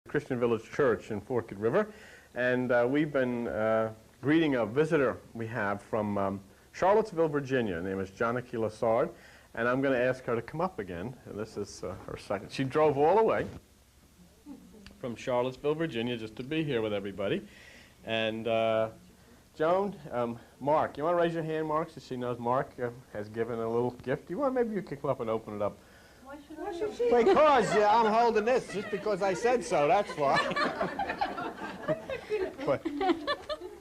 Christian Village Church in Forked River, and we've been greeting a visitor we have from Charlottesville, Virginia. Her name is Donahue, and I'm going to ask her to come up again. This is her second. She drove all the way from Charlottesville, Virginia, just to be here with everybody. And Joan, Mark, you want to raise your hand, Mark, so she knows Mark has given a little gift. Maybe you could come up and open it up. Why should she? Because I'm holding this, just because I said so, that's why. But,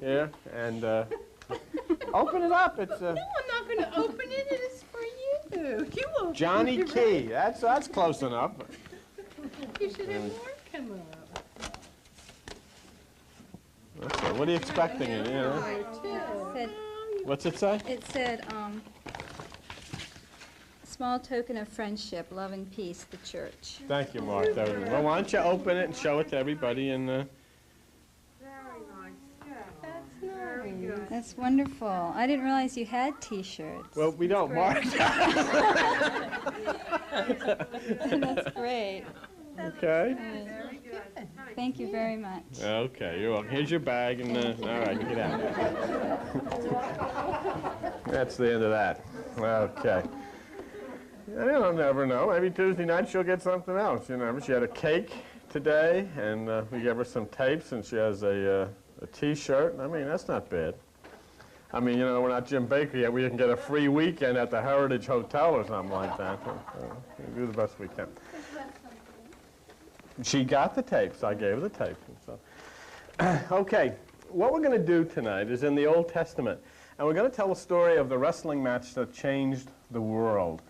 yeah, and open it up. It's No, I'm not going to open it. It is for you. You will. Johnny Key. That's close enough. You should have more come up. Okay, what are you expecting? You know? What's it say? It said, small token of friendship, love and peace, the church. Thank you, Mark. Well, why don't you open it and show it to everybody? And Very nice. Yeah. That's Very nice. good. That's wonderful. I didn't realize you had T-shirts. well, we don't, Mark. That's great. Okay. Very good. Thank you very much. Okay, you're welcome. Here's your bag, and all right, get out. That's the end of that. Okay. I'll never know. Maybe Tuesday night she'll get something else. You know, she had a cake today, and we gave her some tapes, and she has a T-shirt. I mean, that's not bad. I mean, you know, we're not Jim Baker yet. We can get a free weekend at the Heritage Hotel or something like that. We do the best we can. She got the tapes. I gave her the tapes. So. Okay, what we're going to do tonight is in the Old Testament, and we're going to tell a story of the wrestling match that changed the world.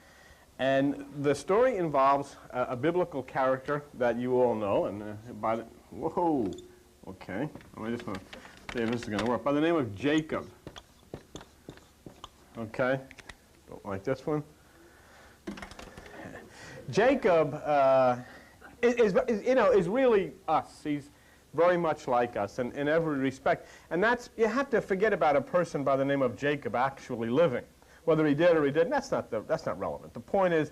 And the story involves a biblical character that you all know, and whoa, okay, I just want to see if this is going to work. By the name of Jacob. Okay, don't like this one. Jacob is really us. He's very much like us in every respect, and you have to forget about a person by the name of Jacob actually living. Whether he did or he didn't, that's not relevant. The point is,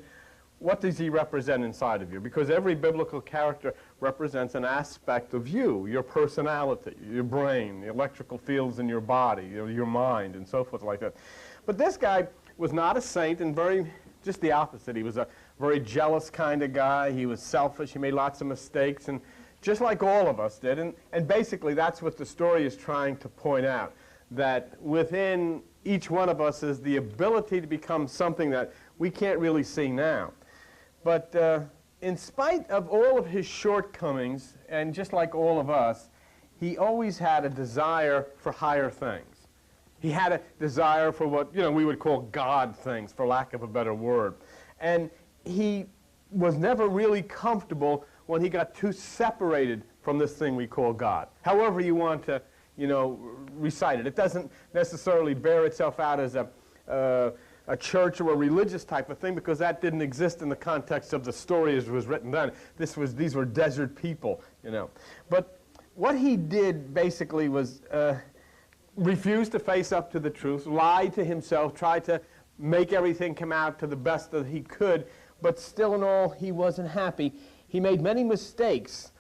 what does he represent inside of you? Because every biblical character represents an aspect of you, your personality, your brain, the electrical fields in your body, your mind, and so forth like that. But this guy was not a saint, and just the opposite. He was a very jealous kind of guy. He was selfish. He made lots of mistakes, and just like all of us did. And basically, that's what the story is trying to point out, that within each one of us is the ability to become something that we can't really see now. But in spite of all of his shortcomings, and just like all of us, he always had a desire for higher things. He had a desire for what we would call God things, for lack of a better word. And he was never really comfortable when he got too separated from this thing we call God. However you want to recite it. It doesn't necessarily bear itself out as a church or a religious type of thing, because that didn't exist in the context of the story as it was written down. These were desert people, But what he did basically was refuse to face up to the truth, lie to himself, try to make everything come out to the best that he could, but still in all, he wasn't happy. He made many mistakes,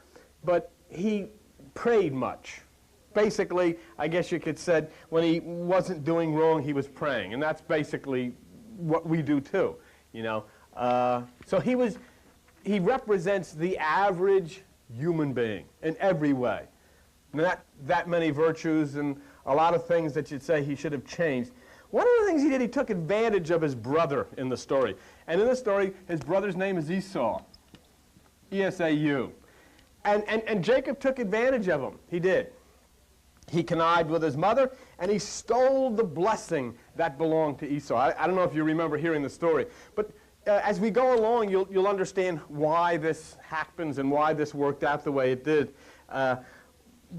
but he prayed much. Basically, I guess you could say, when he wasn't doing wrong, he was praying, and that's basically what we do too, So he represents the average human being in every way. Not that many virtues and a lot of things that you'd say he should have changed. One of the things he did, he took advantage of his brother in the story. And in the story, his brother's name is Esau. E-S-A-U. And Jacob took advantage of him. He did. He connived with his mother, and he stole the blessing that belonged to Esau. I don't know if you remember hearing the story, but as we go along, you'll understand why this happens and why this worked out the way it did.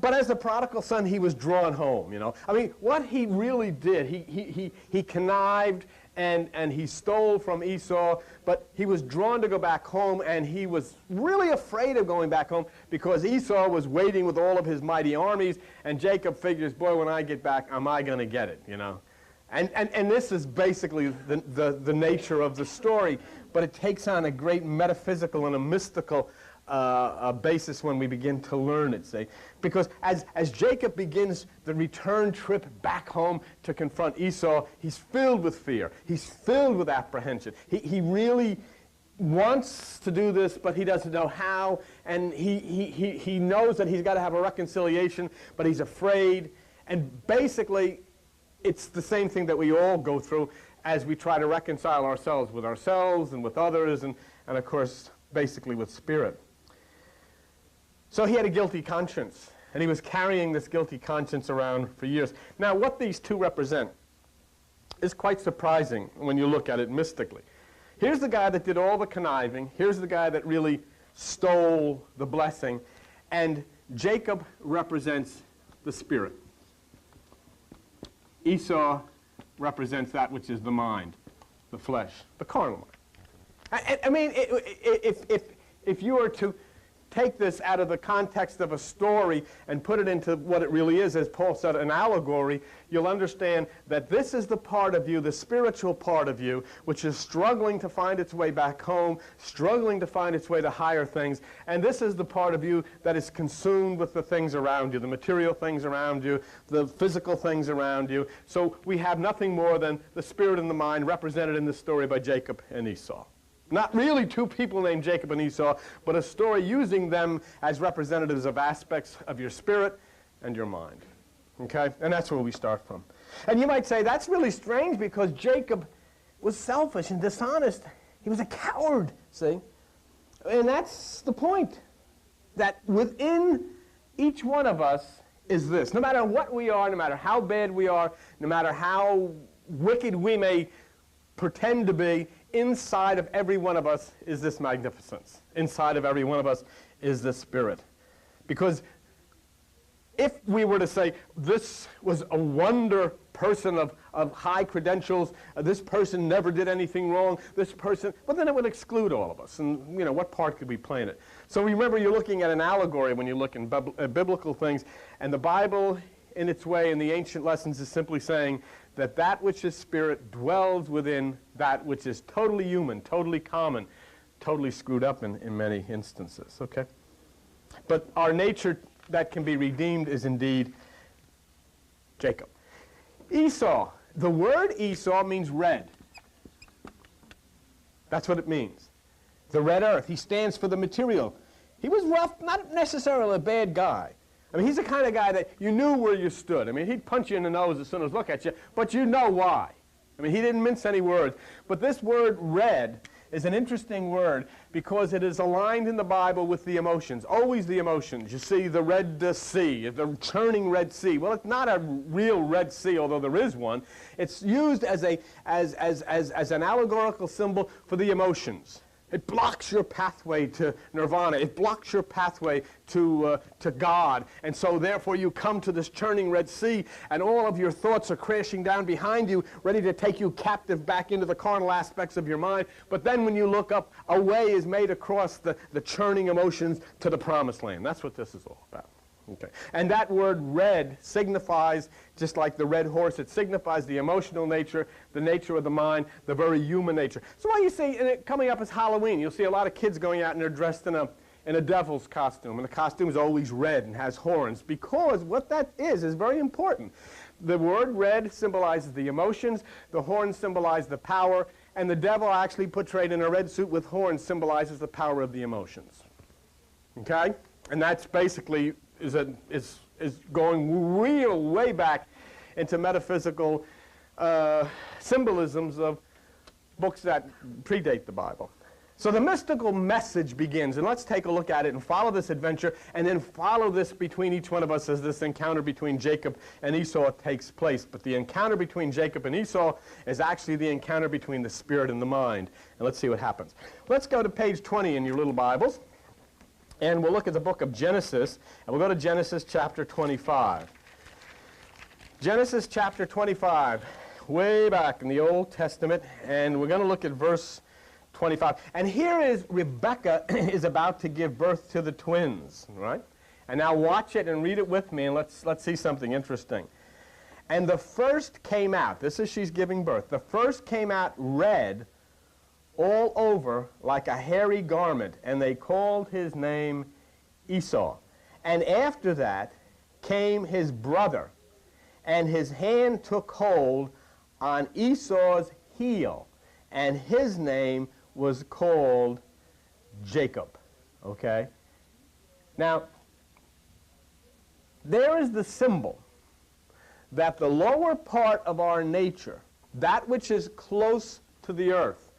But as the prodigal son, he was drawn home, I mean, what he really did, he connived and he stole from Esau, but he was drawn to go back home, and he was really afraid of going back home because Esau was waiting with all of his mighty armies, and Jacob figures, boy, when I get back, am I going to get it, And this is basically the nature of the story, but it takes on a great metaphysical and a mystical basis when we begin to learn it, see? Because as Jacob begins the return trip back home to confront Esau, he's filled with fear. He's filled with apprehension. He really wants to do this, but he doesn't know how, and he knows that he's got to have a reconciliation, but he's afraid. And basically, it's the same thing that we all go through as we try to reconcile ourselves and with others, and of course, basically with spirit. So he had a guilty conscience, and he was carrying this guilty conscience around for years. Now, what these two represent is quite surprising when you look at it mystically. Here's the guy that did all the conniving. Here's the guy that really stole the blessing. And Jacob represents the spirit. Esau represents that which is the mind, the flesh, the carnal mind. I mean, if you were to take this out of the context of a story and put it into what it really is, as Paul said, an allegory, you'll understand that this is the part of you, the spiritual part of you, which is struggling to find its way back home, struggling to find its way to higher things, and this is the part of you that is consumed with the things around you, the material things around you, the physical things around you. So we have nothing more than the spirit and the mind represented in this story by Jacob and Esau. Not really two people named Jacob and Esau, but a story using them as representatives of aspects of your spirit and your mind. Okay? And that's where we start from. And you might say, that's really strange because Jacob was selfish and dishonest. He was a coward, see? And that's the point. That within each one of us is this. No matter what we are, no matter how bad we are, no matter how wicked we may pretend to be, inside of every one of us is this magnificence. Inside of every one of us is this spirit. Because if we were to say, this was a wonder person of high credentials, this person never did anything wrong, this person, well, then it would exclude all of us. And, you know, what part could we play in it? So remember, you're looking at an allegory when you look in biblical things, and the Bible, in its way, in the ancient lessons, is simply saying that that which is spirit dwells within that which is totally human, totally common, totally screwed up in many instances, okay? But our nature that can be redeemed is indeed Jacob. Esau. The word Esau means red. That's what it means. The red earth. He stands for the material. He was rough, not necessarily a bad guy. I mean, he's the kind of guy that you knew where you stood. I mean, he'd punch you in the nose as soon as look at you, but you know why. I mean, he didn't mince any words. But this word red is an interesting word because it is aligned in the Bible with the emotions, always the emotions. You see the Red Sea, the churning Red Sea. Well, it's not a real Red Sea, although there is one. It's used as an allegorical symbol for the emotions. It blocks your pathway to nirvana. It blocks your pathway to God. And so therefore you come to this churning Red Sea, and all of your thoughts are crashing down behind you, ready to take you captive back into the carnal aspects of your mind. But then when you look up, a way is made across the churning emotions to the promised land. That's what this is all about. Okay. And that word red signifies, just like the red horse, it signifies the emotional nature, the nature of the mind, the very human nature. So why you see, and coming up is Halloween, you'll see a lot of kids going out and they're dressed in a devil's costume, and the costume is always red and has horns, because what that is very important. The word red symbolizes the emotions, the horns symbolize the power, and the devil actually portrayed in a red suit with horns symbolizes the power of the emotions. Okay? And that's basically is going real way back into metaphysical symbolisms of books that predate the Bible. So the mystical message begins, and let's take a look at it and follow this adventure, and then follow this between each one of us as this encounter between Jacob and Esau takes place. But the encounter between Jacob and Esau is actually the encounter between the spirit and the mind. And let's see what happens. Let's go to page 20 in your little Bibles. And we'll look at the book of Genesis, and we'll go to Genesis chapter 25. Genesis chapter 25, way back in the Old Testament, and we're going to look at verse 25. And here is Rebekah is about to give birth to the twins, right? And now watch it and read it with me, and let's see something interesting. And the first came out, this is she's giving birth, the first came out red all over like a hairy garment, and they called his name Esau. And after that came his brother, and his hand took hold on Esau's heel, and his name was called Jacob. Okay? Now, there is the symbol that the lower part of our nature, that which is close to the earth,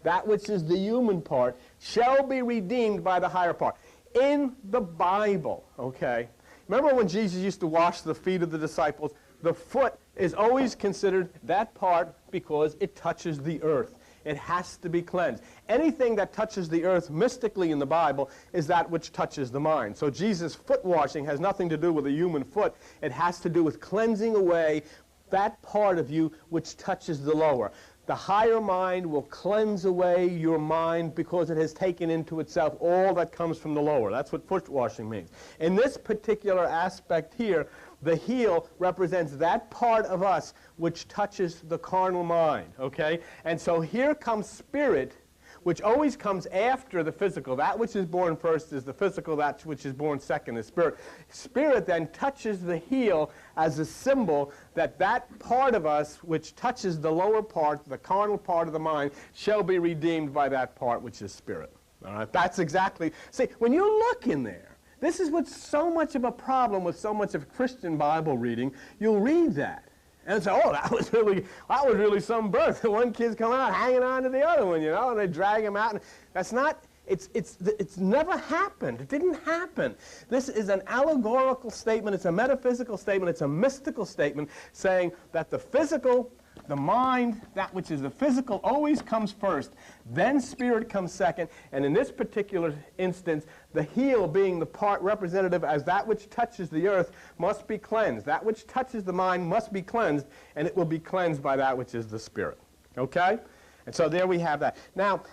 that which is the human part, shall be redeemed by the higher part. In the Bible, okay? Remember when Jesus used to wash the feet of the disciples? The foot is always considered that part because it touches the earth. It has to be cleansed. Anything that touches the earth mystically in the Bible is that which touches the mind. So Jesus' foot washing has nothing to do with a human foot. It has to do with cleansing away that part of you which touches the lower. The higher mind will cleanse away your mind because it has taken into itself all that comes from the lower. That's what foot washing means. In this particular aspect here, the heel represents that part of us which touches the carnal mind, okay? And so here comes spirit, which always comes after the physical. That which is born first is the physical, that which is born second is spirit. Spirit then touches the heel as a symbol that that part of us which touches the lower part, the carnal part of the mind, shall be redeemed by that part which is spirit. All right? That's exactly, see, when you look in there, this is what's so much of a problem with so much of Christian Bible reading. You'll read that and say, oh, that was really some birth. One kid's coming out hanging on to the other one, you know, and they drag him out. And that's not, it's never happened. It didn't happen. This is an allegorical statement. It's a metaphysical statement. It's a mystical statement saying that the physical, the mind, that which is the physical, always comes first. Then spirit comes second. And in this particular instance, the heel being the part representative as that which touches the earth must be cleansed. That which touches the mind must be cleansed, and it will be cleansed by that which is the spirit. Okay? And so there we have that. Now,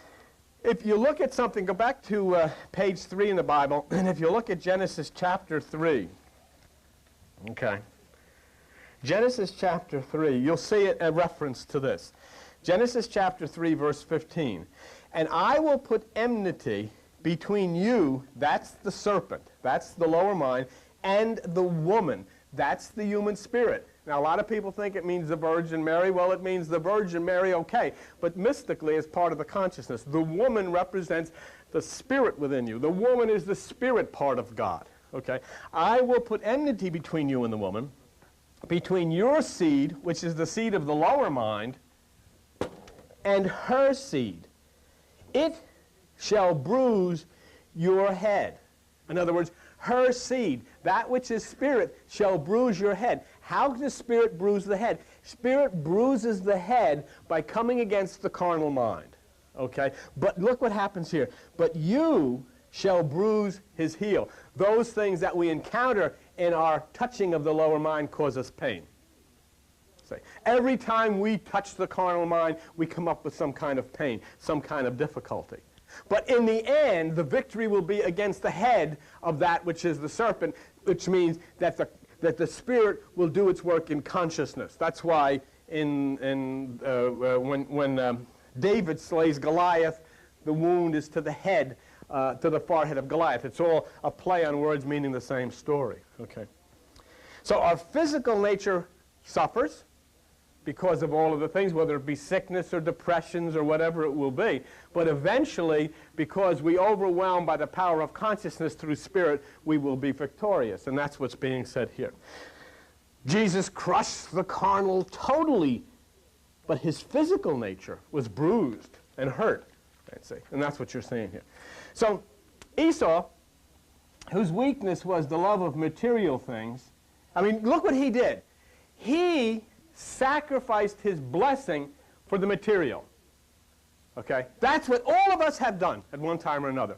if you look at something, go back to page 3 in the Bible, and if you look at Genesis chapter 3, okay? Genesis chapter 3, you'll see a reference to this. Genesis chapter 3, verse 15. And I will put enmity between you, that's the serpent, that's the lower mind, and the woman, that's the human spirit. Now, a lot of people think it means the Virgin Mary. Well, it means the Virgin Mary, okay. But mystically, as part of the consciousness, the woman represents the spirit within you. The woman is the spirit part of God, okay. I will put enmity between you and the woman, between your seed, which is the seed of the lower mind, and her seed. It shall bruise your head. In other words, her seed, that which is spirit, shall bruise your head. How does spirit bruise the head? Spirit bruises the head by coming against the carnal mind. Okay? But look what happens here. But you shall bruise his heel. Those things that we encounter in our touching of the lower mind cause us pain. See? Every time we touch the carnal mind, we come up with some kind of pain, some kind of difficulty. But in the end, the victory will be against the head of that which is the serpent, which means that the spirit will do its work in consciousness. That's why when David slays Goliath, the wound is to the head, to the forehead of Goliath. It's all a play on words meaning the same story. Okay. So our physical nature suffers because of all of the things, whether it be sickness or depressions or whatever it will be. But eventually, because we overwhelm by the power of consciousness through spirit, we will be victorious. And that's what's being said here. Jesus crushed the carnal totally, but his physical nature was bruised and hurt. And that's what you're seeing here. So Esau, whose weakness was the love of material things, I mean, look what he did. He sacrificed his blessing for the material. Okay? That's what all of us have done at one time or another.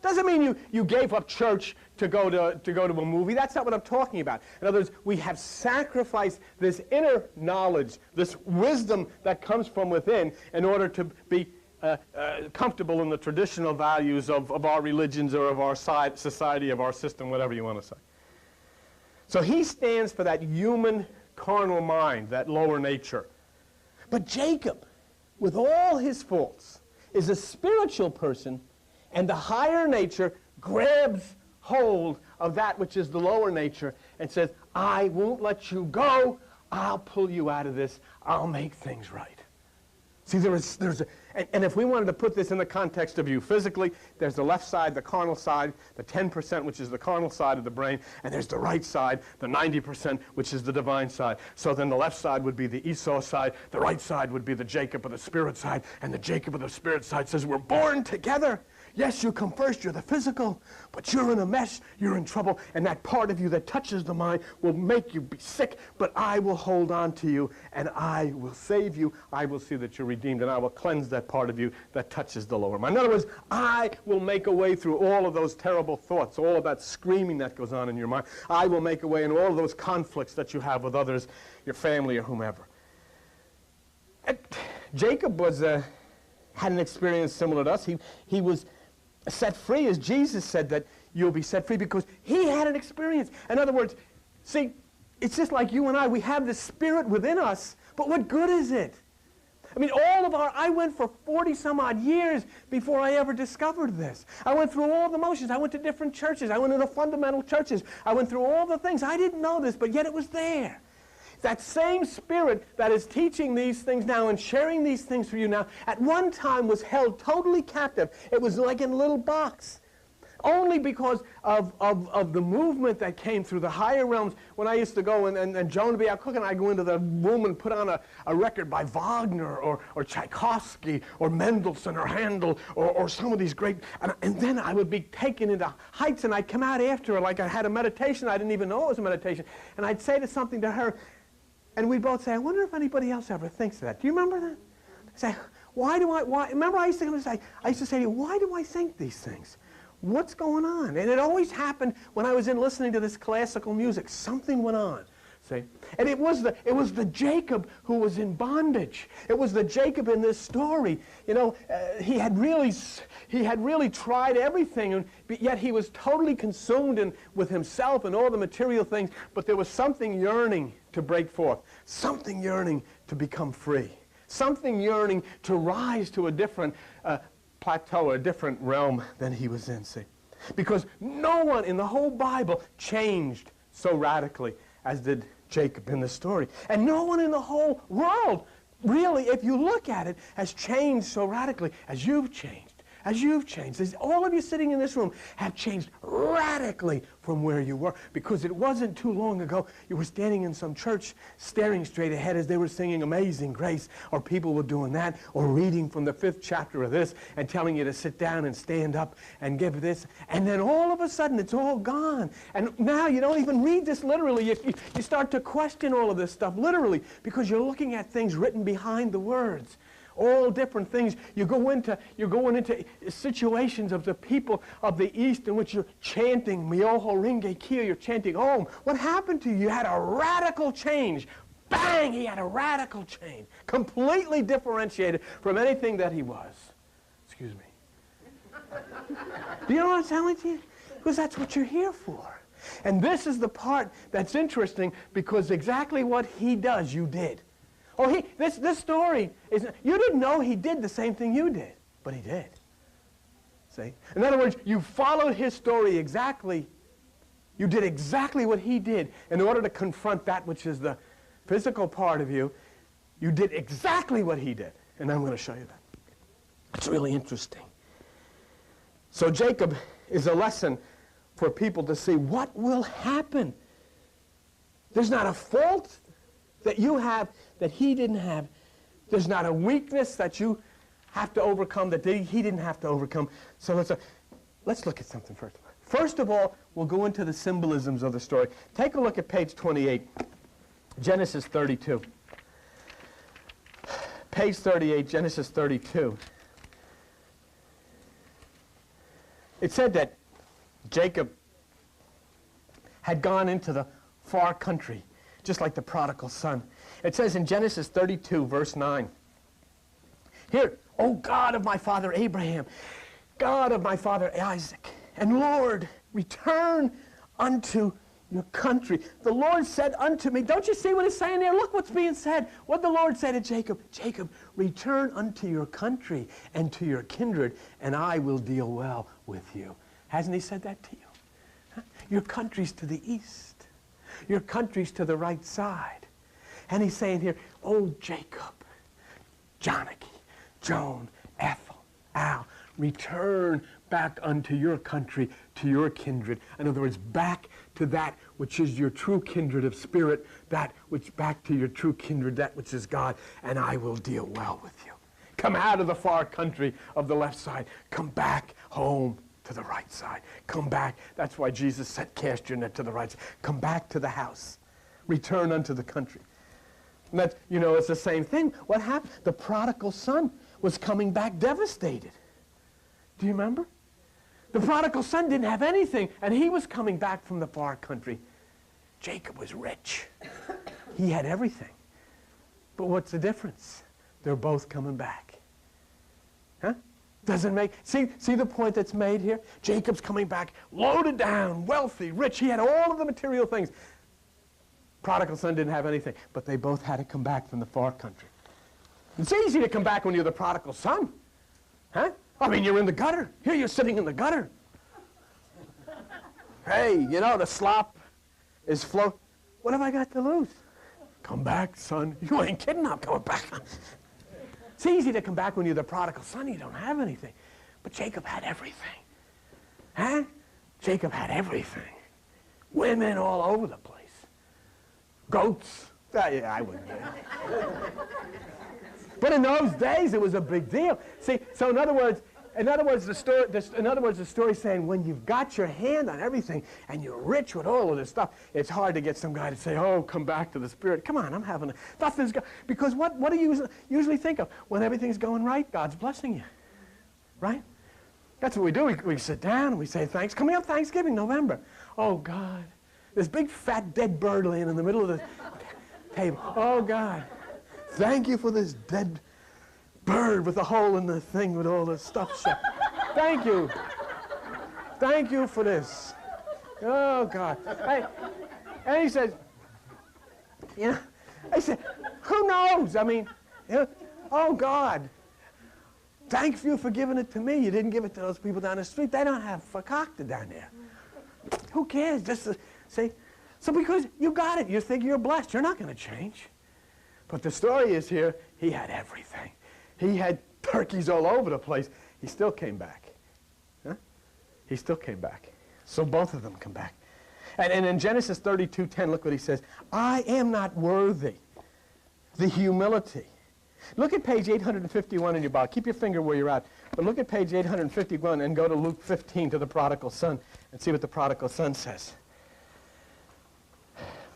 Doesn't mean you gave up church to go to a movie. That's not what I'm talking about. In other words, we have sacrificed this inner knowledge, this wisdom that comes from within in order to be comfortable in the traditional values of our religions or of our society, of our system, whatever you want to say. So he stands for that human carnal mind, that lower nature. But Jacob, with all his faults, is a spiritual person, and the higher nature grabs hold of that which is the lower nature and says, I won't let you go. I'll pull you out of this. I'll make things right. See, and if we wanted to put this in the context of you physically, there's the left side, the carnal side, the 10%, which is the carnal side of the brain, and there's the right side, the 90%, which is the divine side. So then the left side would be the Esau side, the right side would be the Jacob of the spirit side, and the Jacob of the spirit side says, we're born together. Yes, you come first, you're the physical, but you're in a mess, you're in trouble, and that part of you that touches the mind will make you be sick, but I will hold on to you, and I will save you. I will see that you're redeemed, and I will cleanse that part of you that touches the lower mind. In other words, I will make a way through all of those terrible thoughts, all of that screaming that goes on in your mind. I will make a way in all of those conflicts that you have with others, your family, or whomever. Jacob had an experience similar to us. He was set free, as Jesus said that you'll be set free, because he had an experience. In other words, see, it's just like you and I. We have the Spirit within us, but what good is it? I mean, I went for 40 some odd years before I ever discovered this. I went through all the motions. I went to different churches. I went to the fundamental churches. I went through all the things. I didn't know this, but yet it was there. That same Spirit that is teaching these things now and sharing these things for you now, at one time was held totally captive. It was like in a little box. Only because of the movement that came through the higher realms. When I used to go and Joan would be out cooking, I'd go into the room and put on a record by Wagner or Tchaikovsky or Mendelssohn or Handel or some of these great, and then I would be taken into heights, and I'd come out after like I had a meditation. I didn't even know it was a meditation. And I'd say something to her, and we'd both say, I wonder if anybody else ever thinks of that. Do you remember that? I say, remember I used to say to you, why do I think these things? What's going on? And it always happened when I was listening to this classical music. Something went on. See? And it was the Jacob who was in bondage. It was the Jacob in this story. You know, he had really tried everything, and yet he was totally consumed with himself and all the material things, but there was something yearning to break forth, something yearning to become free, something yearning to rise to a different plateau, a different realm than he was in, see? Because no one in the whole Bible changed so radically as did Jacob in the story. And no one in the whole world, really, if you look at it, has changed so radically as you've changed. As you've changed. As all of you sitting in this room have changed radically from where you were, because it wasn't too long ago you were standing in some church staring straight ahead as they were singing Amazing Grace, or people were doing that, or reading from the 5th chapter of this and telling you to sit down and stand up and give this, and then all of a sudden it's all gone. And now you don't even read this literally. You start to question all of this stuff literally, because you're looking at things written behind the words. All different things. You're going into situations of the people of the East in which you're chanting Myoho Renge Kyo, you're chanting Om. What happened to you? You had a radical change. Bang! He had a radical change. Completely differentiated from anything that he was. Excuse me. Do you know what I'm telling you? Because that's what you're here for. And this is the part that's interesting, because exactly what he does, you did. Oh, this story is, you didn't know he did the same thing you did, but he did. See? In other words, you followed his story exactly. You did exactly what he did in order to confront that which is the physical part of you. You did exactly what he did. And I'm going to show you that. It's really interesting. So Jacob is a lesson for people to see what will happen. There's not a fault that you have that he didn't have. There's not a weakness that you have to overcome that he didn't have to overcome. So let's look at something first. First of all, we'll go into the symbolisms of the story. Take a look at page 28, Genesis 32. Page 38, Genesis 32. It said that Jacob had gone into the far country, just like the prodigal son. It says in Genesis 32, verse 9, here, O God of my father Abraham, God of my father Isaac, and Lord, return unto your country. The Lord said unto me, don't you see what it's saying there? Look what's being said. What the Lord said to Jacob, Jacob, return unto your country and to your kindred, and I will deal well with you. Hasn't he said that to you? Huh? Your country's to the east. Your country's to the right side. And he's saying here, oh, Jacob, Jonathan, Joan, Ethel, Al, return back unto your country, to your kindred. In other words, back to that which is your true kindred of spirit, that which back to your true kindred, that which is God, and I will deal well with you. Come out of the far country of the left side. Come back home to the right side. Come back. That's why Jesus said, cast your net to the right side. Come back to the house. Return unto the country. And that, you know, it's the same thing. What happened? The prodigal son was coming back devastated. Do you remember? The prodigal son didn't have anything, and he was coming back from the far country. Jacob was rich. He had everything. But what's the difference? They're both coming back. Huh? Doesn't make... See the point that's made here? Jacob's coming back loaded down, wealthy, rich. He had all of the material things. Prodigal son didn't have anything, but they both had to come back from the far country. It's easy to come back when you're the prodigal son. Huh? I mean, you're in the gutter. Here you're sitting in the gutter. Hey, you know, the slop is float. What have I got to lose? Come back, son. You ain't kidding, I'm coming back. It's easy to come back when you're the prodigal son. You don't have anything. But Jacob had everything. Huh? Jacob had everything. Women all over the place. Goats. Yeah, I wouldn't get it. But in those days, it was a big deal. See, so in other words, the story's saying when you've got your hand on everything and you're rich with all of this stuff, it's hard to get some guy to say, oh, come back to the Spirit. Come on, I'm having a... Nothing's go because what do you usually think of? When everything's going right, God's blessing you. Right? That's what we do. We sit down and we say thanks. Coming up Thanksgiving, November. Oh, God. This big, fat, dead bird laying in the middle of the table. Oh, God. Thank you for this dead bird with a hole in the thing with all the stuff shut. Thank you. Thank you for this. Oh, God. And he says, you know, I said, who knows? I mean, you know, oh, God. Thank you for giving it to me. You didn't give it to those people down the street. They don't have fakakta down there. Who cares? Just to say, so because you got it, you think you're blessed. You're not going to change. But the story is here, he had everything. He had turkeys all over the place. He still came back. Huh? He still came back. So both of them come back. And in Genesis 32:10, look what he says. I am not worthy. The humility. Look at page 851 in your Bible. Keep your finger where you're at. But look at page 851 and go to Luke 15 to the prodigal son and see what the prodigal son says.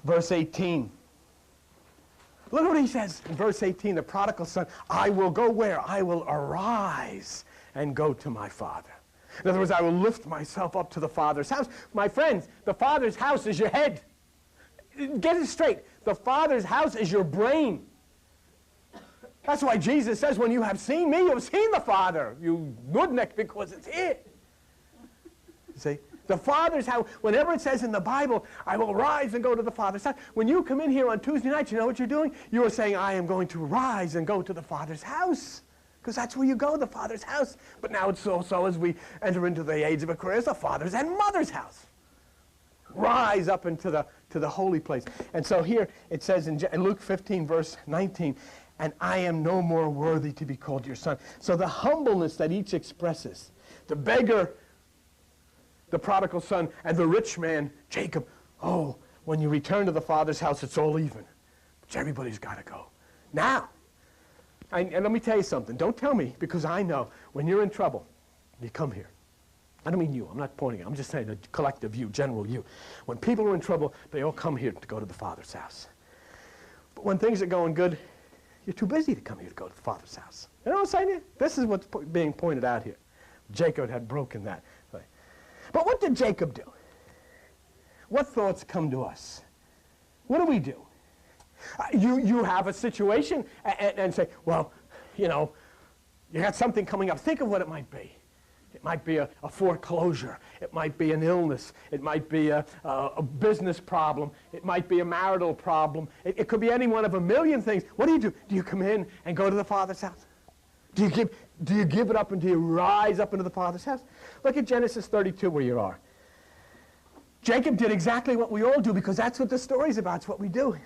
Verse 18. Look what he says in verse 18, the prodigal son, I will go where? I will arise and go to my father. In other words, I will lift myself up to the Father's house. My friends, the Father's house is your head. Get it straight. The Father's house is your brain. That's why Jesus says, when you have seen me, you have seen the Father. You nudnik, because it's here. You see? The Father's house, whenever it says in the Bible, I will rise and go to the Father's house. When you come in here on Tuesday night, you know what you're doing? You are saying, I am going to rise and go to the Father's house. Because that's where you go, the Father's house. But now it's also as we enter into the age of Aquarius, the Father's and Mother's house. Rise up into the holy place. And so here it says in Luke 15, verse 19, and I am no more worthy to be called your son. So the humbleness that each expresses, the beggar, the prodigal son, and the rich man, Jacob, oh, when you return to the Father's house, it's all even. But everybody's got to go. Now, and let me tell you something. Don't tell me, because I know when you're in trouble, you come here. I don't mean you. I'm not pointing. I'm just saying the collective you, general you. When people are in trouble, they all come here to go to the Father's house. But when things are going good, you're too busy to come here to go to the Father's house. You know what I'm saying? This is what's being pointed out here. Jacob had broken that. But what did Jacob do? What thoughts come to us? What do we do? You have a situation and say, well, you know, you got something coming up. Think of what it might be. might be a foreclosure. It might be an illness. It might be a business problem. It might be a marital problem. It could be any one of a million things. What do? Do you come in and go to the Father's house? Do you give it up and do you rise up into the Father's house? Look at Genesis 32 where you are. Jacob did exactly what we all do because that's what the story's about. It's what we do.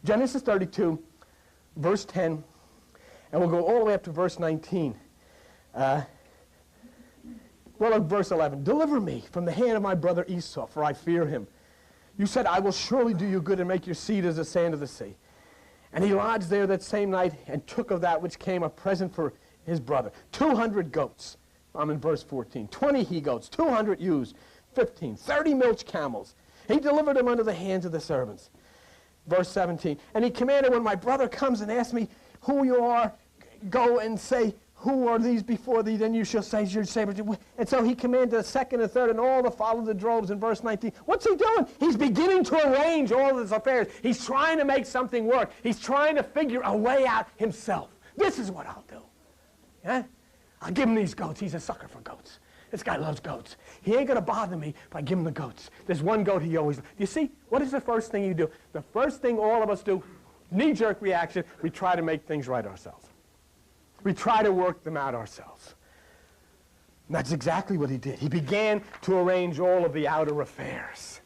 Genesis 32, verse 10, and we'll go all the way up to verse 19. Verse 11. Deliver me from the hand of my brother Esau, for I fear him. You said, I will surely do you good and make your seed as the sand of the sea. And he lodged there that same night and took of that which came a present for his brother. 200 goats. I'm in verse 14. 20 he-goats, 200 ewes, 15, 30 milch camels. He delivered them unto the hands of the servants. Verse 17. And he commanded, when my brother comes and asks me who you are, go and say, who are these before thee? Then you shall say, your saber. And so he commanded a second and third, and all the followed the droves in verse 19. What's he doing? He's beginning to arrange all of his affairs. He's trying to make something work. He's trying to figure a way out himself. This is what I'll do. Yeah? I'll give him these goats. He's a sucker for goats. This guy loves goats. He ain't going to bother me if I give him the goats. There's one goat he always... You see, what is the first thing you do? The first thing all of us do, knee-jerk reaction, we try to make things right ourselves. We try to work them out ourselves. And that's exactly what he did. He began to arrange all of the outer affairs.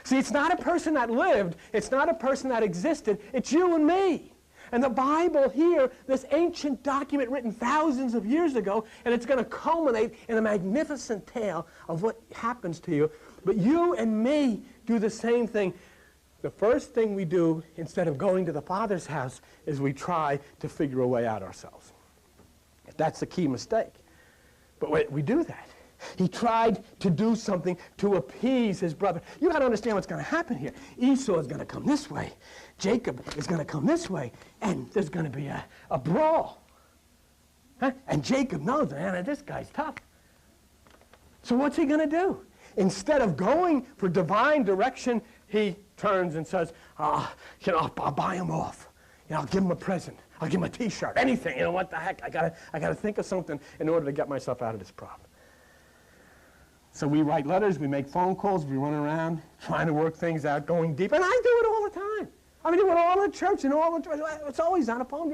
See, it's not a person that lived. It's not a person that existed. It's you and me. And the Bible here, this ancient document written thousands of years ago, and it's going to culminate in a magnificent tale of what happens to you. But you and me do the same thing. The first thing we do, instead of going to the Father's house, is we try to figure a way out ourselves. That's the key mistake. But we do that. He tried to do something to appease his brother. You got to understand what's going to happen here. Esau is going to come this way. Jacob is going to come this way. And there's going to be a brawl. Huh? And Jacob knows, man, this guy's tough. So what's he going to do? Instead of going for divine direction, he turns and says, I'll buy him off. I'll give him a present. I'll give him a T-shirt, anything. What the heck? I gotta think of something in order to get myself out of this problem. So we write letters, we make phone calls, we run around trying to work things out, going deep. And I do it all the time. I do it all in church and all the it's always on a phone.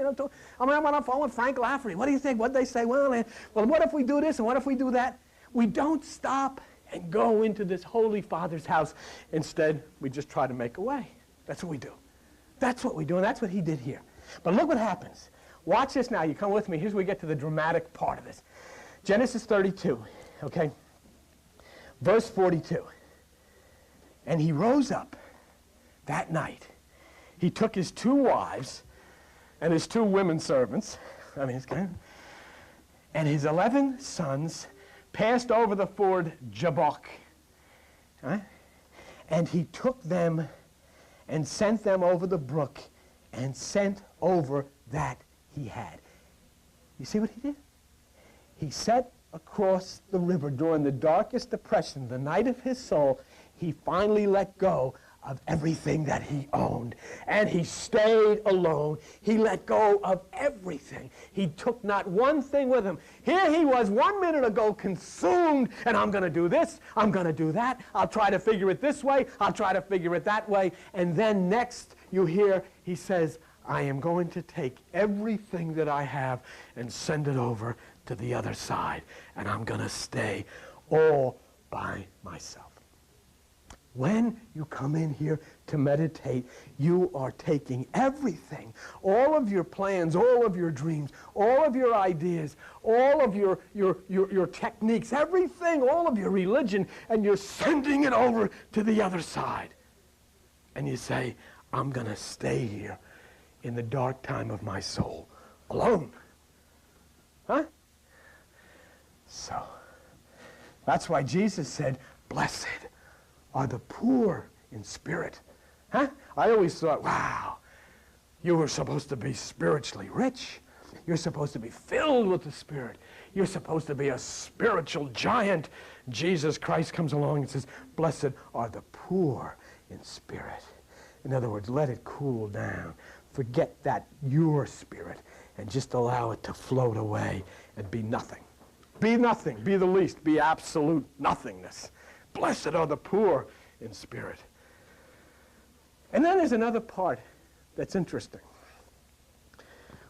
I'm on a phone with Frank Lafferty. What do you think? What'd they say? Well, what if we do this and what if we do that? We don't stop and go into this Holy Father's house. Instead, we just try to make a way. That's what we do. That's what we do, and that's what he did here. But look what happens. Watch this now. You come with me. Here's where we get to the dramatic part of this. Genesis 32, okay? Verse 42. And he rose up that night. He took his 2 wives and his 2 women servants, and his 11 sons passed over the ford Jabbok. And he took them and sent them over the brook and sent over that he had. You see what he did? He set across the river during the darkest depression, the night of his soul. He finally let go of everything that he owned. And he stayed alone. He let go of everything. He took not one thing with him. Here he was 1 minute ago consumed, and I'm going to do this, I'm going to do that, I'll try to figure it this way, I'll try to figure it that way. And then next you hear he says, I am going to take everything that I have and send it over to the other side, and I'm going to stay all by myself. When you come in here to meditate, you are taking everything, all of your plans, all of your dreams, all of your ideas, all of your techniques, everything, all of your religion, and you're sending it over to the other side. And you say, I'm going to stay here in the dark time of my soul alone. Huh? So, that's why Jesus said, blessed are the poor in spirit. Huh? I always thought, wow, you were supposed to be spiritually rich. You're supposed to be filled with the Spirit. You're supposed to be a spiritual giant. Jesus Christ comes along and says, blessed are the poor in spirit. In other words, let it cool down. Forget that your spirit and just allow it to float away and be nothing. Be nothing, be the least, be absolute nothingness. Blessed are the poor in spirit. And then there's another part that's interesting.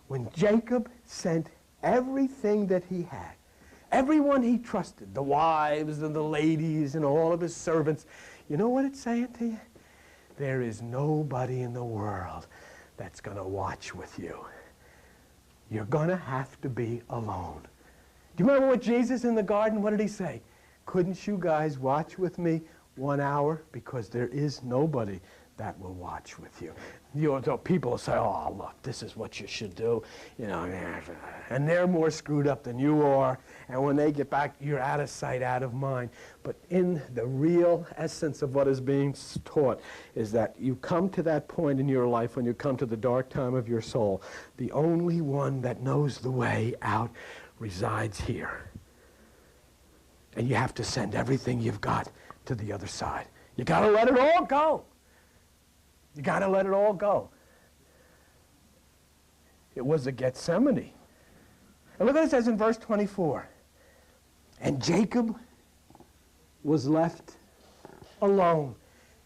When Jacob sent everything that he had, everyone he trusted, the wives and the ladies and all of his servants, you know what it's saying to you? There is nobody in the world that's going to watch with you. You're going to have to be alone. Do you remember what Jesus in the garden, what did he say? Couldn't you guys watch with me 1 hour? Because there is nobody that will watch with you. People will say, oh, look, this is what you should do. You know, and they're more screwed up than you are. And when they get back, you're out of sight, out of mind. But in the real essence of what is being taught is that you come to that point in your life when you come to the dark time of your soul. The only one that knows the way out resides here. And you have to send everything you've got to the other side. You got to let it all go. You got to let it all go. It was a Gethsemane. And look what it says in verse 24. And Jacob was left alone.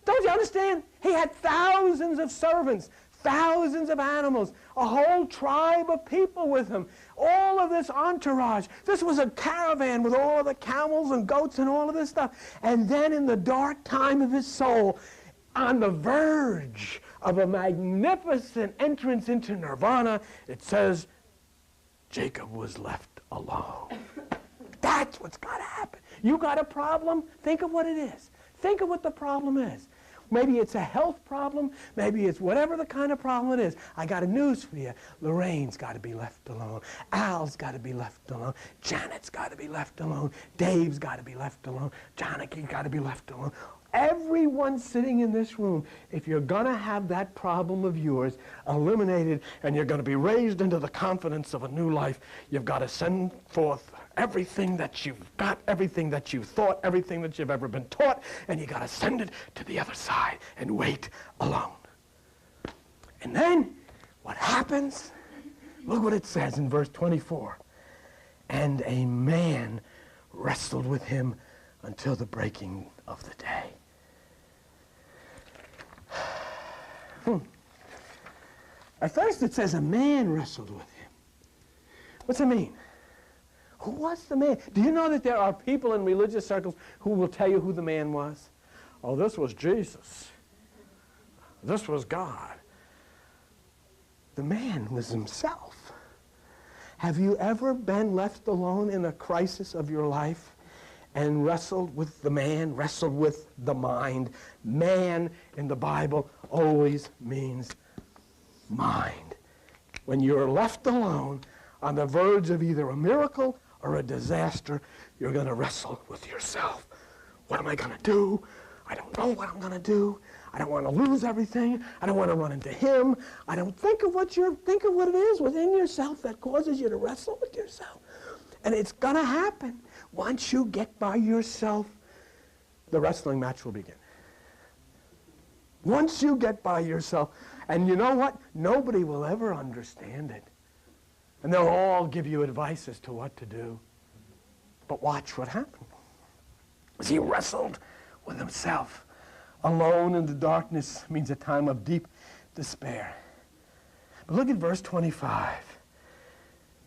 Don't you understand? He had thousands of servants, thousands of animals, a whole tribe of people with him, all of this entourage. This was a caravan with all of the camels and goats and all of this stuff. And then in the dark time of his soul, on the verge of a magnificent entrance into nirvana, it says, Jacob was left alone. That's what's got to happen. You got a problem? Think of what it is. Think of what the problem is. Maybe it's a health problem. Maybe it's whatever the kind of problem it is. I got a news for you. Lorraine's got to be left alone. Al's got to be left alone. Janet's got to be left alone. Dave's got to be left alone. Johnny's got to be left alone. Everyone sitting in this room, if you're going to have that problem of yours eliminated and you're going to be raised into the confidence of a new life, you've got to send forth everything that you've got, everything that you've thought, everything that you've ever been taught, and you got to send it to the other side and wait alone. And then what happens? Look what it says in verse 24. And a man wrestled with him until the breaking of the day. At first it says a man wrestled with him. What's it mean? Who was the man? Do you know that there are people in religious circles who will tell you who the man was? Oh, this was Jesus. This was God. The man was himself. Have you ever been left alone in a crisis of your life and wrestled with the man, wrestled with the mind? Man in the Bible always means mind. When you're left alone on the verge of either a miracle or a disaster, you're going to wrestle with yourself. What am I going to do? I don't know what I'm going to do. I don't want to lose everything. I don't want to run into him. I don't think of what it is within yourself that causes you to wrestle with yourself. And it's going to happen. Once you get by yourself, the wrestling match will begin. Once you get by yourself, and you know what? Nobody will ever understand it. And they'll all give you advice as to what to do. But watch what happened. As he wrestled with himself. Alone in the darkness means a time of deep despair. But look at verse 25.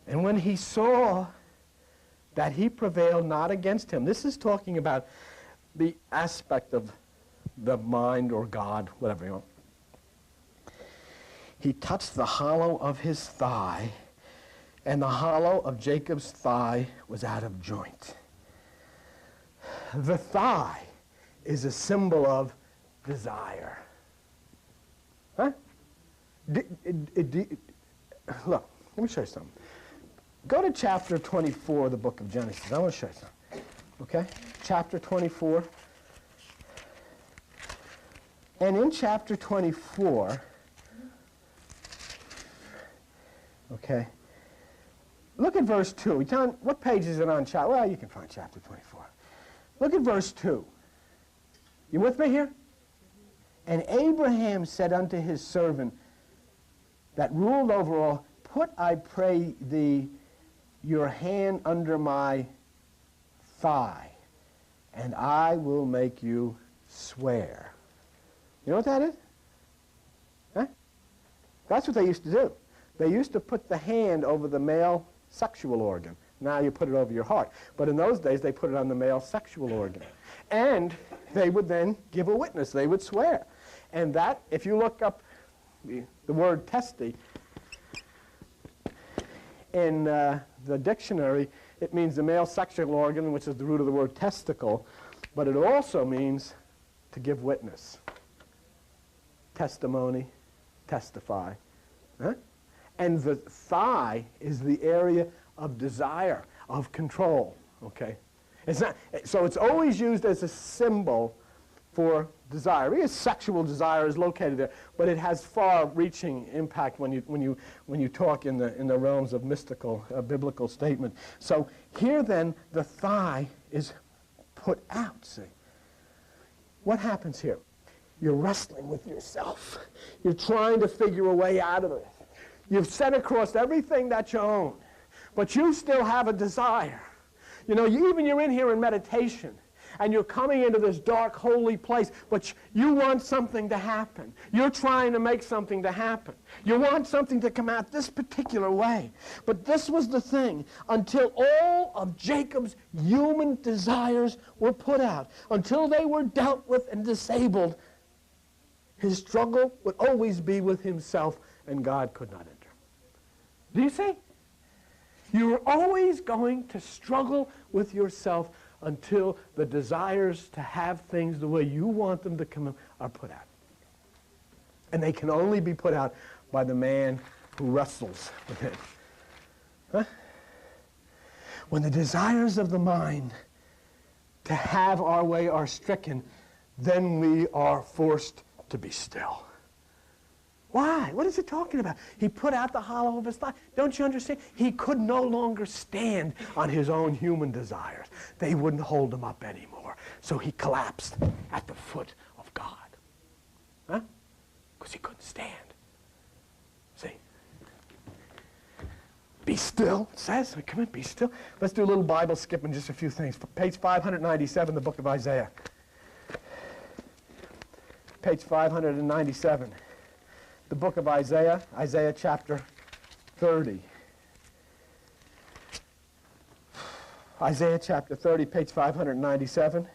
And when he saw that he prevailed not against him. This is talking about the aspect of the mind or God, whatever you want. He touched the hollow of his thigh, and the hollow of Jacob's thigh was out of joint. The thigh is a symbol of desire. Huh? Look, let me show you something. Go to chapter 24 of the book of Genesis. I want to show you something. Okay? Chapter 24. And in chapter 24, okay, look at verse 2. John, what page is it on? Well, you can find chapter 24. Look at verse 2. You with me here? And Abraham said unto his servant that ruled over all, put, I pray thee, your hand under my thigh, and I will make you swear. You know what that is? Huh? That's what they used to do. They used to put the hand over the male sexual organ. Now you put it over your heart. But in those days, they put it on the male sexual organ. And they would then give a witness. They would swear. And that, if you look up the word testy, in the dictionary, it means the male sexual organ, which is the root of the word testicle, but it also means to give witness. Testimony, testify. Huh? And the thigh is the area of desire, of control. Okay? It's not, so it's always used as a symbol for desire. Because sexual desire is located there, but it has far-reaching impact when you talk in the realms of mystical, biblical statement. So here then, the thigh is put out. See, what happens here? You're wrestling with yourself. You're trying to figure a way out of it. You've set across everything that you own, but you still have a desire. You know, you're in here in meditation, and you're coming into this dark, holy place, but you want something to happen. You're trying to make something to happen. You want something to come out this particular way. But this was the thing. Until all of Jacob's human desires were put out, until they were dealt with and disabled, his struggle would always be with himself, and God could not enter. Do you see? You're always going to struggle with yourself until the desires to have things the way you want them to come are put out. And they can only be put out by the man who wrestles with it. Huh? When the desires of the mind to have our way are stricken, then we are forced to be still. Why? What is it talking about? He put out the hollow of his thigh. Don't you understand? He could no longer stand on his own human desires. They wouldn't hold him up anymore. So he collapsed at the foot of God. Huh? Because he couldn't stand. See? Be still, it says. Come on, be still. Let's do a little Bible skip in just a few things. Page 597, the book of Isaiah. Page 597. The book of Isaiah, Isaiah chapter 30. Isaiah chapter 30, page 597,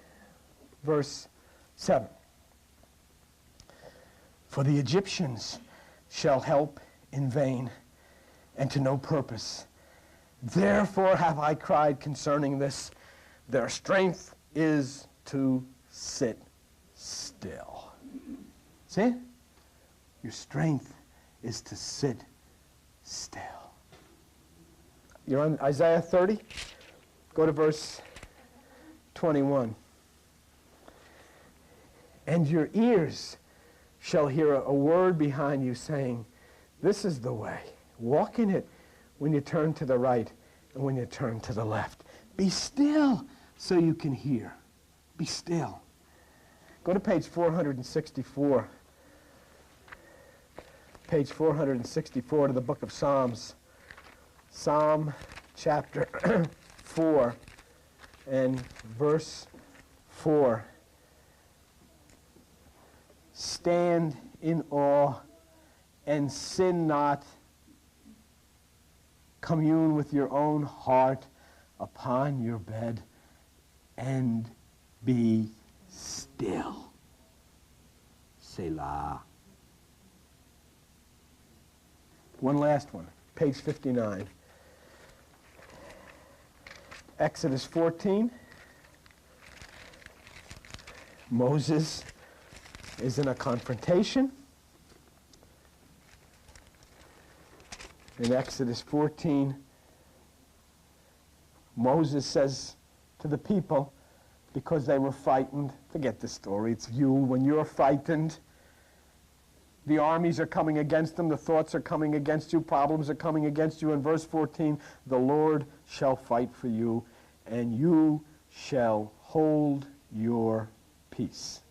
verse 7. For the Egyptians shall help in vain and to no purpose. Therefore have I cried concerning this. Their strength is to sit still. See it? Your strength is to sit still. You're on Isaiah 30? Go to verse 21. And your ears shall hear a word behind you saying, this is the way. Walk in it when you turn to the right and when you turn to the left. Be still so you can hear. Be still. Go to page 464. Page 464 to the book of Psalms. Psalm chapter 4 and verse 4. Stand in awe and sin not. Commune with your own heart upon your bed and be still. Selah. One last one, page 59. Exodus 14. Moses is in a confrontation. In Exodus 14, Moses says to the people, because they were frightened, forget the story, it's you, when you're frightened, the armies are coming against them, the thoughts are coming against you, problems are coming against you. In verse 14, the Lord shall fight for you, and you shall hold your peace.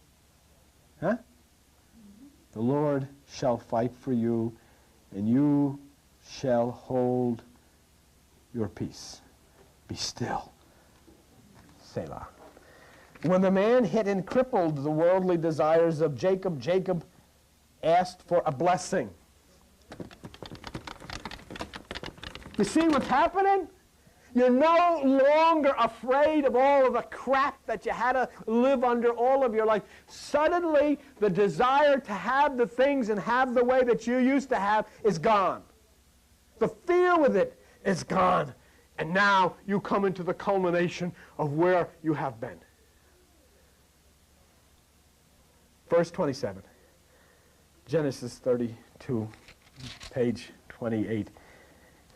Huh? The Lord shall fight for you, and you shall hold your peace. Be still. Selah. When the man hit and crippled the worldly desires of Jacob, Jacob asked for a blessing. You see what's happening? You're no longer afraid of all of the crap that you had to live under all of your life. Suddenly, the desire to have the things and have the way that you used to have is gone. The fear with it is gone. And now you come into the culmination of where you have been. Verse 27, Genesis 32, page 28.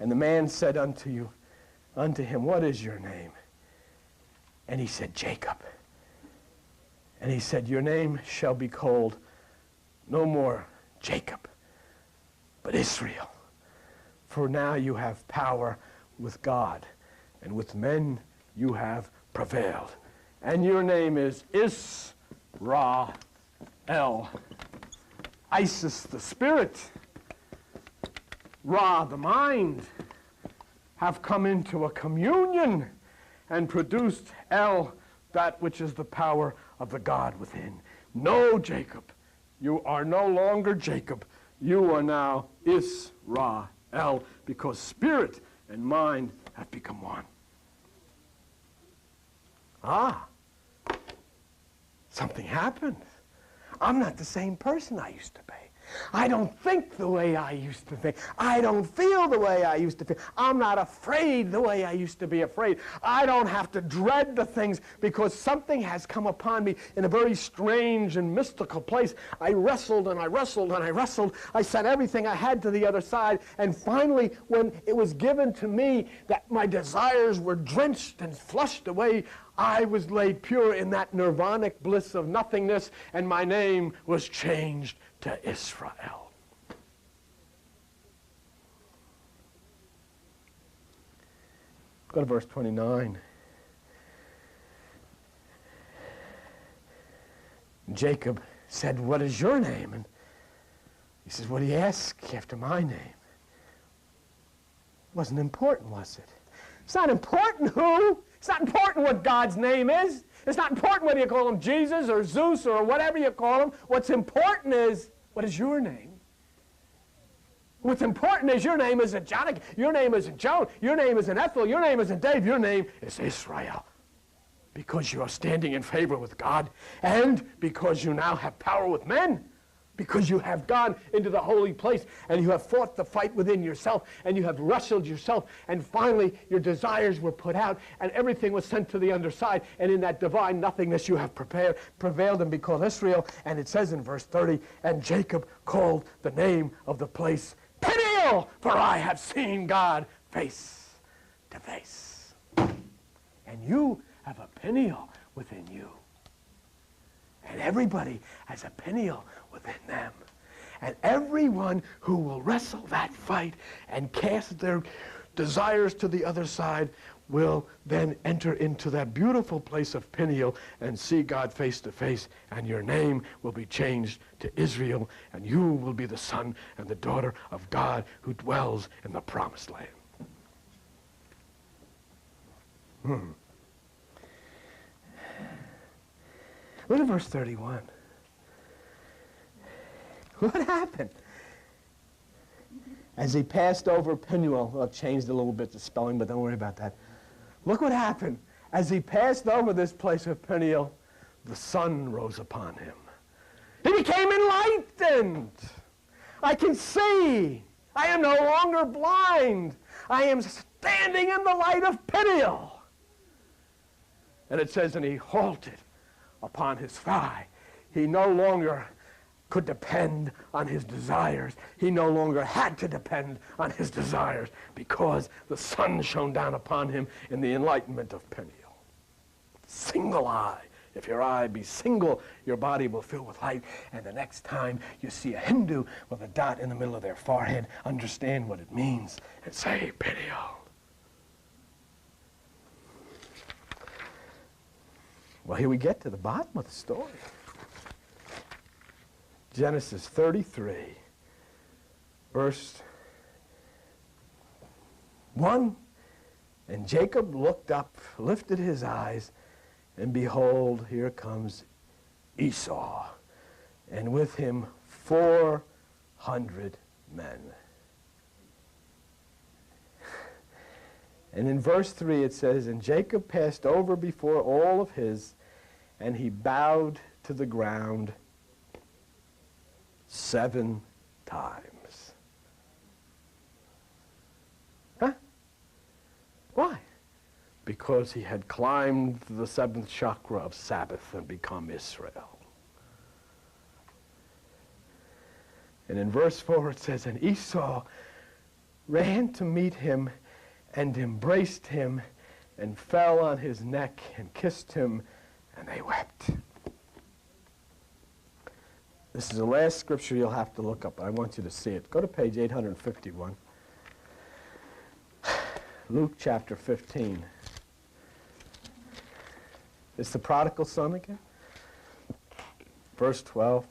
And the man said unto him, what is your name? And he said, Jacob. And he said, your name shall be called no more Jacob, but Israel. For now you have power with God, and with men you have prevailed. And your name is Israel. Isis, the spirit, Ra, the mind, have come into a communion and produced El, that which is the power of the God within. No, Jacob, you are no longer Jacob. You are now Israel, because spirit and mind have become one. Something happened. I'm not the same person I used to be. I don't think the way I used to think. I don't feel the way I used to feel. I'm not afraid the way I used to be afraid. I don't have to dread the things because something has come upon me in a very strange and mystical place. I wrestled and I wrestled and I wrestled. I set everything I had to the other side. And finally, when it was given to me that my desires were drenched and flushed away, I was laid pure in that nirvanic bliss of nothingness, and my name was changed to Israel. Go to verse 29. Jacob said, what is your name? And he says, what do you ask after my name? Wasn't important, was it? It's not important who. It's not important what God's name is. It's not important whether you call him Jesus or Zeus or whatever you call him. What's important is, what is your name? What's important is your name isn't Jonathan. Your name isn't Joan. Your name isn't Ethel. Your name isn't Dave. Your name is Israel. Because you are standing in favor with God and because you now have power with men. Because you have gone into the holy place and you have fought the fight within yourself and you have wrestled yourself and finally your desires were put out and everything was sent to the underside, and in that divine nothingness you have prevailed and be called Israel. And it says in verse 30, and Jacob called the name of the place Peniel, for I have seen God face to face. And you have a Peniel within you. And everybody has a Peniel within them. And everyone who will wrestle that fight and cast their desires to the other side will then enter into that beautiful place of Peniel and see God face to face, and your name will be changed to Israel, and you will be the son and the daughter of God who dwells in the promised land. Look at verse 31. What happened? As he passed over Peniel, well, I've changed a little bit the spelling, but don't worry about that. Look what happened. As he passed over this place of Peniel, the sun rose upon him. He became enlightened. I can see. I am no longer blind. I am standing in the light of Peniel. And it says, and he halted upon his thigh. He no longer could depend on his desires. He no longer had to depend on his desires because the sun shone down upon him in the enlightenment of Peniel. Single eye. If your eye be single, your body will fill with light. And the next time you see a Hindu with a dot in the middle of their forehead, understand what it means and say, Peniel. Well, here we get to the bottom of the story. Genesis 33, verse 1. And Jacob looked up, lifted his eyes, And behold, here comes Esau, and with him 400 men. And in verse 3 it says, and Jacob passed over before all of his, and he bowed to the ground 7 times. Huh? Why? Because he had climbed the 7th chakra of Sabbath and become Israel. And in verse 4 it says, and Esau ran to meet him and embraced him and fell on his neck and kissed him, and they wept. This is the last scripture you'll have to look up, but I want you to see it. Go to page 851. Luke chapter 15. It's the prodigal son again. Verse 12.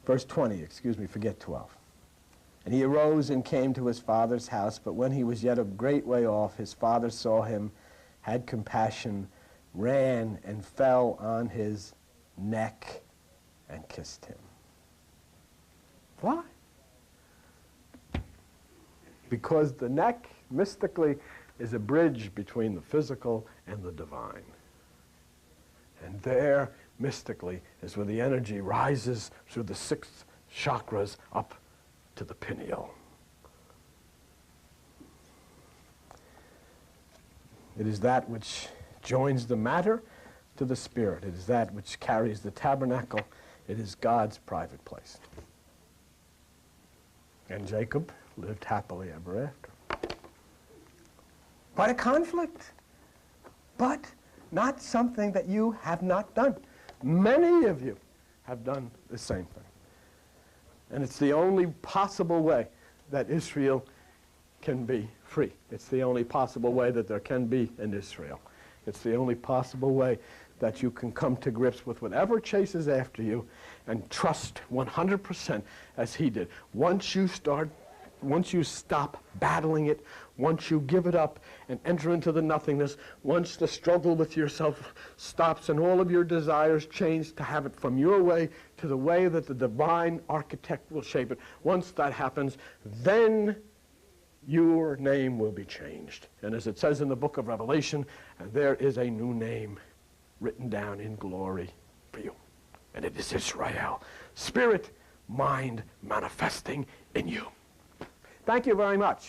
Verse 20, excuse me, forget 12. And he arose and came to his father's house, but when he was yet a great way off, his father saw him, had compassion, ran and fell on his neck and kissed him. Why? Because the neck, mystically, is a bridge between the physical and the divine. And there, mystically, is where the energy rises through the 6 chakras up to the pineal. It is that which joins the matter to the spirit. It is that which carries the tabernacle. It is God's private place. And Jacob lived happily ever after. Quite a conflict, but not something that you have not done. Many of you have done the same thing. And it's the only possible way that Israel can be free. It's the only possible way that there can be an Israel. It's the only possible way that you can come to grips with whatever chases after you and trust 100% as he did. Once you stop battling it, once you give it up and enter into the nothingness, once the struggle with yourself stops and all of your desires change to have it from your way to the way that the divine architect will shape it, once that happens, then your name will be changed. And as it says in the book of Revelation, there is a new name written down in glory for you. And it is Israel. Spirit, mind manifesting in you. Thank you very much.